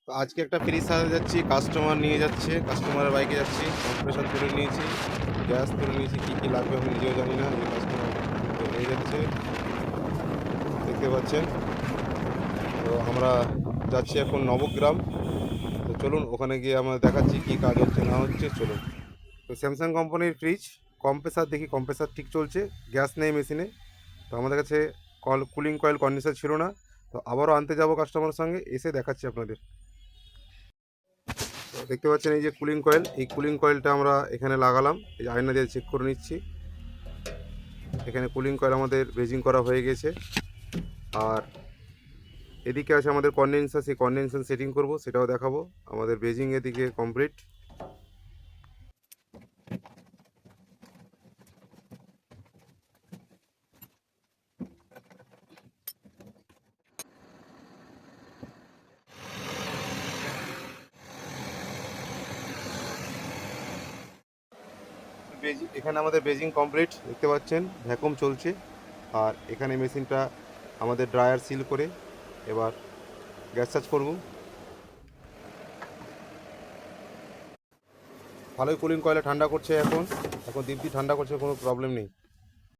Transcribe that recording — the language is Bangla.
আজকে একটা ফ্রিজ সারাতে যাচ্ছি, কাস্টমার নিয়ে যাচ্ছে, কাস্টমারের বাইকে যাচ্ছি। কম্প্রেসার তুলে নিয়েছি, গ্যাস তুলে নিয়েছি, কী কী লাগবে আমি নিজেও জানি না। এই কাস্টমার নিয়ে যাচ্ছে, দেখতে পাচ্ছেন। তো আমরা যাচ্ছি এখন নবগ্রাম। তো চলুন ওখানে গিয়ে আমরা দেখাচ্ছি কী কাজ হচ্ছে না হচ্ছে, চলুন। তো স্যামসাং কোম্পানির ফ্রিজ, কম্প্রেসার দেখি কম্প্রেসার ঠিক চলছে, গ্যাস নেই মেশিনে। তো আমাদের কাছে কুলিং কয়েল কন্ডেন্সার ছিল না। তো আবারও আনতে যাব কাস্টমারের সঙ্গে, এসে দেখাচ্ছি আপনাদের। তো দেখতে পাচ্ছেন এই যে কুলিং কয়েল, এই কুলিং কয়েলটা আমরা এখানে লাগালাম। এই যে আয়না দিয়ে চেক করে নিচ্ছি, এখানে কুলিং কয়েল আমাদের বেজিং করা হয়ে গেছে। আর এদিকে আছে আমাদের কন্ডেন্সার, সেই কন্ডেন্সার সেটিং করব, সেটাও দেখাবো। আমাদের বেজিং এদিকে কমপ্লিট। এখানে আমাদের বেজিং কমপ্লিট, দেখতে পাচ্ছেন ভ্যাকুম চলছে। আর এখানে মেশিনটা আমাদের ড্রায়ার সিল করে এবার গ্যাস চার্জ করব। ভালোই কুলিং কয়েলে ঠান্ডা করছে, এখন এখন দিব্যি ঠান্ডা করছে, কোনো প্রবলেম নেই।